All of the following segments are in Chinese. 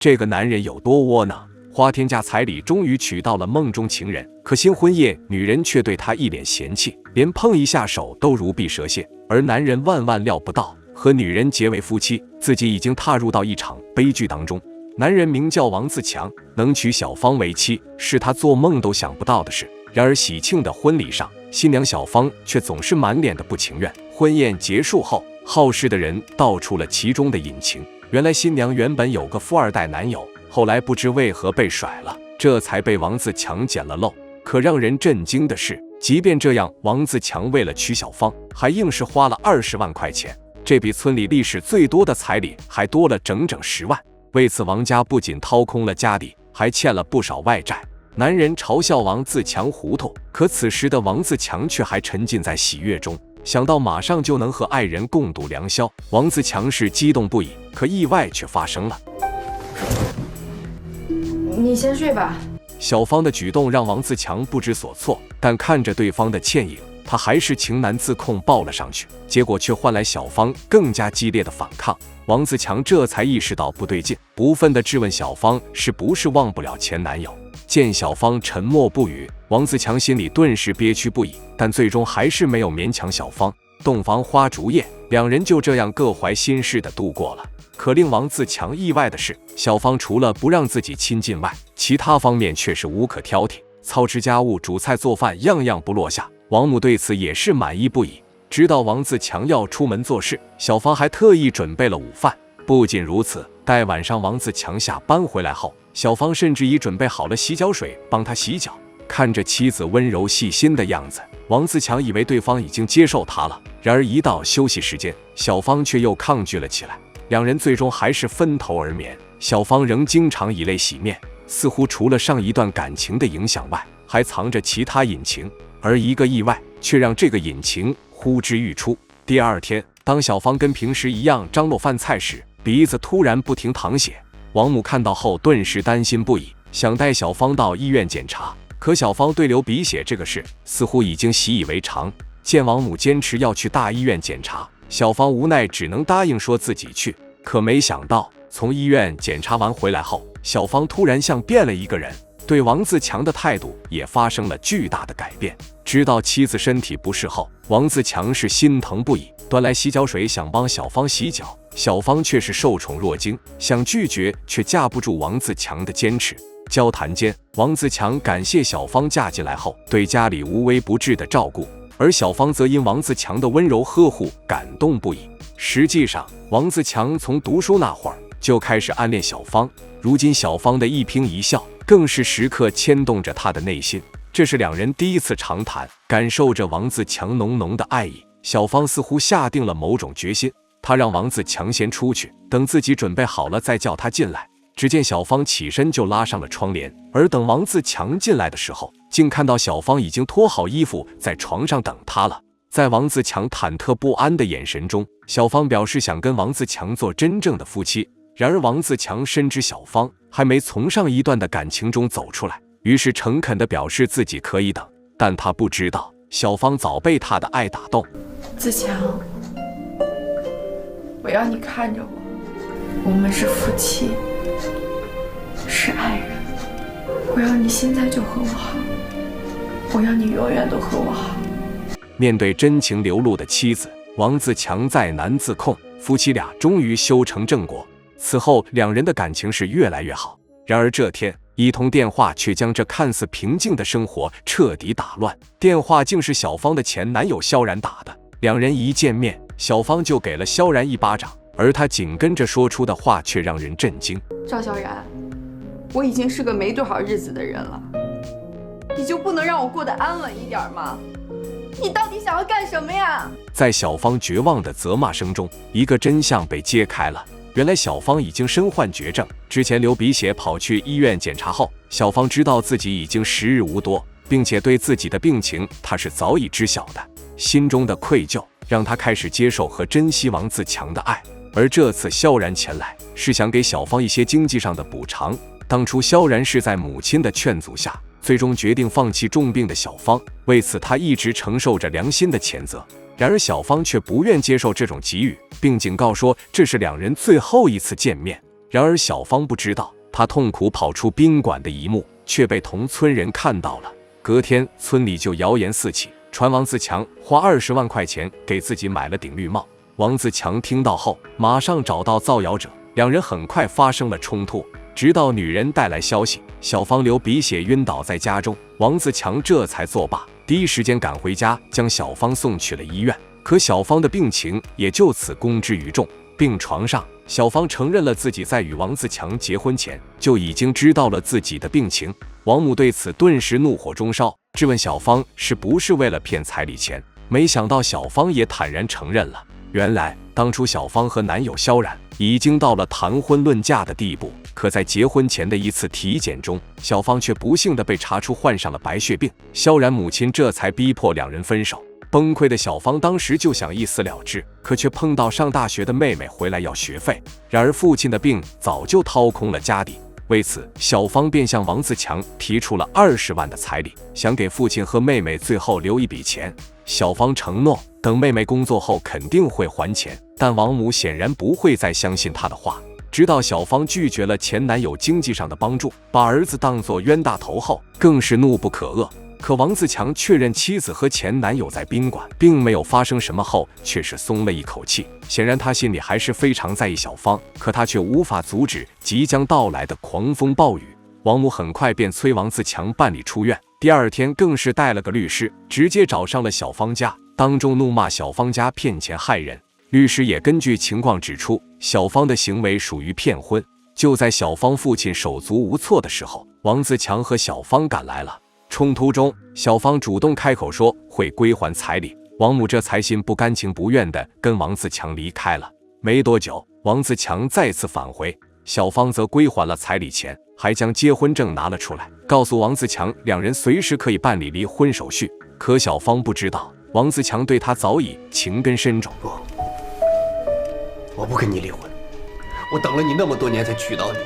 这个男人有多窝囊，花天价彩礼终于娶到了梦中情人，可新婚夜女人却对他一脸嫌弃，连碰一下手都如避蛇蝎。而男人万万料不到，和女人结为夫妻，自己已经踏入到一场悲剧当中。男人名叫王自强，能娶小芳为妻，是他做梦都想不到的事。然而喜庆的婚礼上，新娘小芳却总是满脸的不情愿。婚宴结束后，好事的人道出了其中的隐情。原来新娘原本有个富二代男友，后来不知为何被甩了，这才被王自强捡了漏。可让人震惊的是，即便这样，王自强为了娶小芳，还硬是花了20万块钱，这比村里历史最多的彩礼还多了整整10万。为此，王家不仅掏空了家底，还欠了不少外债。男人嘲笑王自强糊涂，可此时的王自强却还沉浸在喜悦中，想到马上就能和爱人共度良宵，王自强是激动不已。可意外却发生了，你先睡吧。小芳的举动让王自强不知所措，但看着对方的倩影，他还是情难自控抱了上去，结果却换来小芳更加激烈的反抗。王自强这才意识到不对劲，不忿地质问小芳是不是忘不了前男友。见小芳沉默不语，王自强心里顿时憋屈不已，但最终还是没有勉强小芳。洞房花烛夜，两人就这样各怀心事地度过了。可令王自强意外的是，小芳除了不让自己亲近外，其他方面却是无可挑剔，操持家务、煮菜做饭，样样不落下。王母对此也是满意不已。知道王自强要出门做事，小芳还特意准备了午饭。不仅如此，待晚上王自强下班回来后，小芳甚至已准备好了洗脚水帮他洗脚。看着妻子温柔细心的样子，王自强以为对方已经接受他了。然而一到休息时间，小芳却又抗拒了起来。两人最终还是分头而眠。小芳仍经常以泪洗面，似乎除了上一段感情的影响外，还藏着其他隐情。而一个意外却让这个隐情呼之欲出。第二天，当小芳跟平时一样张罗饭菜时，鼻子突然不停淌血。王母看到后顿时担心不已，想带小芳到医院检查。可小芳对流鼻血这个事似乎已经习以为常。见王母坚持要去大医院检查，小芳无奈只能答应说自己去。可没想到，从医院检查完回来后，小芳突然像变了一个人，对王自强的态度也发生了巨大的改变。知道妻子身体不适后，王自强是心疼不已，端来洗脚水想帮小芳洗脚。小芳却是受宠若惊，想拒绝却架不住王自强的坚持。交谈间，王自强感谢小芳嫁进来后对家里无微不至的照顾，而小芳则因王自强的温柔呵护感动不已。实际上，王自强从读书那会儿就开始暗恋小芳，如今小芳的一颦一笑更是时刻牵动着他的内心。这是两人第一次长谈，感受着王自强浓浓的爱意，小芳似乎下定了某种决心。她让王自强先出去，等自己准备好了再叫他进来。只见小芳起身就拉上了窗帘，而等王自强进来的时候，竟看到小芳已经脱好衣服在床上等他了。在王自强忐忑不安的眼神中，小芳表示想跟王自强做真正的夫妻。然而王自强深知小芳还没从上一段的感情中走出来，于是诚恳地表示自己可以等。但他不知道，小芳早被他的爱打动。自强，我要你看着我，我们是夫妻，是爱人。我要你现在就和我好，我要你永远都和我好。面对真情流露的妻子，王自强再难自控，夫妻俩终于修成正果。此后，两人的感情是越来越好。然而这天，一通电话却将这看似平静的生活彻底打乱。电话竟是小芳的前男友萧然打的。两人一见面，小芳就给了萧然一巴掌，而他紧跟着说出的话却让人震惊。赵萧然，我已经是个没多少日子的人了，你就不能让我过得安稳一点吗？你到底想要干什么呀？在小芳绝望的责骂声中，一个真相被揭开了。原来小芳已经身患绝症，之前流鼻血跑去医院检查后，小芳知道自己已经时日无多，并且对自己的病情她是早已知晓的。心中的愧疚让她开始接受和珍惜王自强的爱。而这次萧然前来，是想给小芳一些经济上的补偿。当初萧然是在母亲的劝阻下，最终决定放弃重病的小芳，为此他一直承受着良心的谴责。然而小芳却不愿接受这种给予，并警告说这是两人最后一次见面。然而小芳不知道，她痛苦跑出宾馆的一幕却被同村人看到了。隔天，村里就谣言四起，传王自强花20万块钱给自己买了顶绿帽。王自强听到后，马上找到造谣者，两人很快发生了冲突。直到女人带来消息，小芳流鼻血晕倒在家中，王自强这才作罢，第一时间赶回家，将小芳送去了医院。可小芳的病情也就此公之于众。病床上，小芳承认了自己在与王自强结婚前就已经知道了自己的病情。王母对此顿时怒火中烧，质问小芳是不是为了骗彩礼钱。没想到小芳也坦然承认了，原来当初小芳和男友萧然已经到了谈婚论嫁的地步，可在结婚前的一次体检中，小芳却不幸地被查出患上了白血病。萧然母亲这才逼迫两人分手。崩溃的小芳当时就想一死了之，可却碰到上大学的妹妹回来要学费。然而父亲的病早就掏空了家底，为此小芳便向王自强提出了20万的彩礼，想给父亲和妹妹最后留一笔钱。小芳承诺等妹妹工作后肯定会还钱，但王母显然不会再相信她的话。直到小芳拒绝了前男友经济上的帮助，把儿子当作冤大头后，更是怒不可遏。可王自强确认妻子和前男友在宾馆并没有发生什么后，却是松了一口气。显然他心里还是非常在意小芳，可他却无法阻止即将到来的狂风暴雨。王母很快便催王自强办理出院，第二天更是带了个律师，直接找上了小芳家，当众怒骂小芳家骗钱害人。律师也根据情况指出，小芳的行为属于骗婚。就在小芳父亲手足无措的时候，王自强和小芳赶来了。冲突中，小芳主动开口说会归还彩礼，王母这才心不甘情不愿地跟王自强离开了。没多久，王自强再次返回，小芳则归还了彩礼钱，还将结婚证拿了出来，告诉王自强两人随时可以办理离婚手续。可小芳不知道，王自强对她早已情根深种。不，我不跟你离婚，我等了你那么多年才娶到你，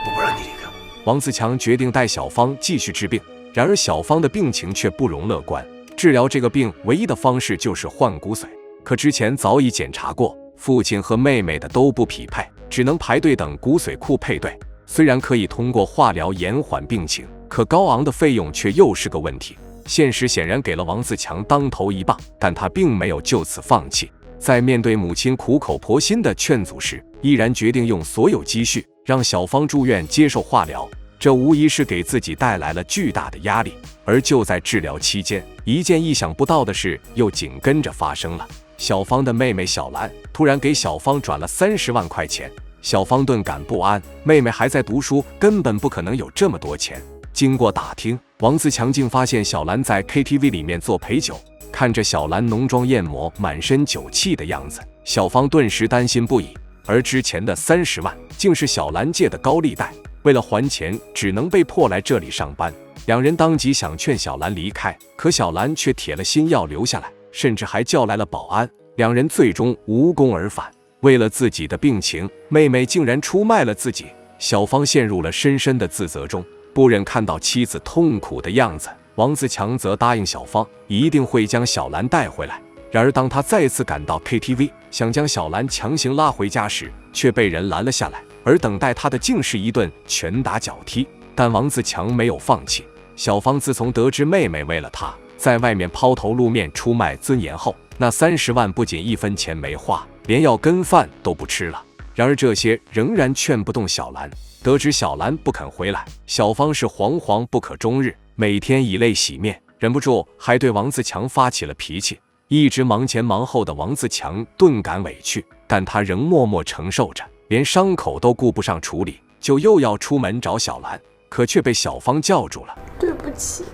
我不让你离开我。王自强决定带小芳继续治病，然而小芳的病情却不容乐观。治疗这个病唯一的方式就是换骨髓，可之前早已检查过，父亲和妹妹的都不匹配，只能排队等骨髓库配对。虽然可以通过化疗延缓病情，可高昂的费用却又是个问题。现实显然给了王自强当头一棒，但他并没有就此放弃。在面对母亲苦口婆心的劝阻时，毅然决定用所有积蓄让小芳住院接受化疗。这无疑是给自己带来了巨大的压力。而就在治疗期间，一件意想不到的事又紧跟着发生了。小芳的妹妹小兰突然给小芳转了30万块钱，小芳顿感不安，妹妹还在读书，根本不可能有这么多钱。经过打听，王自强竟发现小兰在 KTV 里面做陪酒，看着小兰浓妆艳抹、满身酒气的样子，小芳顿时担心不已。而之前的30万竟是小兰借的高利贷，为了还钱，只能被迫来这里上班。两人当即想劝小兰离开，可小兰却铁了心要留下来，甚至还叫来了保安。两人最终无功而返。为了自己的病情，妹妹竟然出卖了自己，小芳陷入了深深的自责中，不忍看到妻子痛苦的样子。王自强则答应小芳一定会将小兰带回来。然而当他再次赶到 KTV， 想将小兰强行拉回家时，却被人拦了下来，而等待他的竟是一顿拳打脚踢。但王自强没有放弃。小芳自从得知妹妹为了他在外面抛头露面出卖尊严后，那30万不仅1分钱没花，连药跟饭都不吃了。然而这些仍然劝不动小兰。得知小兰不肯回来，小芳是惶惶不可终日，每天以泪洗面，忍不住还对王自强发起了脾气。一直忙前忙后的王自强顿感委屈，但他仍默默承受着，连伤口都顾不上处理，就又要出门找小兰，可却被小芳叫住了。对不起，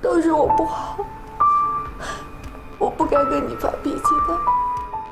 都是我不好，我不该跟你发脾气的。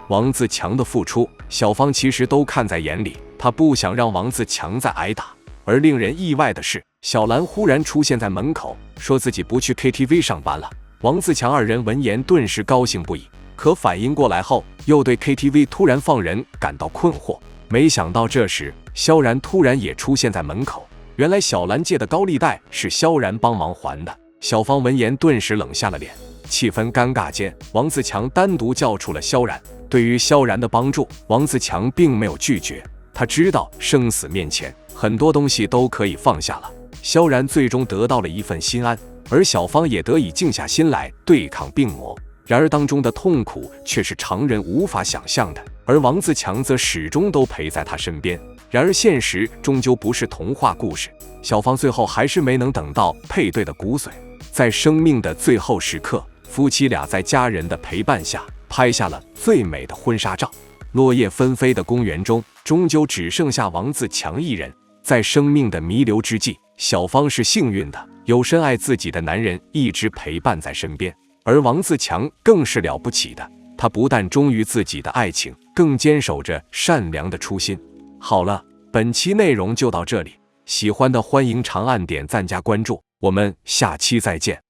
王自强的付出，小芳其实都看在眼里，她不想让王自强再挨打。而令人意外的是，小兰忽然出现在门口，说自己不去 KTV 上班了。王自强二人闻言顿时高兴不已，可反应过来后，又对 KTV 突然放人感到困惑。没想到这时，萧然突然也出现在门口。原来小兰借的高利贷是萧然帮忙还的。小芳闻言顿时冷下了脸。气氛尴尬间，王自强单独叫出了萧然。对于萧然的帮助，王自强并没有拒绝，他知道生死面前，很多东西都可以放下了。萧然最终得到了一份心安，而小芳也得以静下心来对抗病魔。然而当中的痛苦却是常人无法想象的，而王自强则始终都陪在他身边。然而现实终究不是童话故事，小芳最后还是没能等到配对的骨髓。在生命的最后时刻，夫妻俩在家人的陪伴下拍下了最美的婚纱照。落叶纷飞的公园中，终究只剩下王自强一人。在生命的弥留之际，小芳是幸运的，有深爱自己的男人一直陪伴在身边。而王自强更是了不起的，他不但忠于自己的爱情，更坚守着善良的初心。好了，本期内容就到这里，喜欢的欢迎长按点赞加关注，我们下期再见。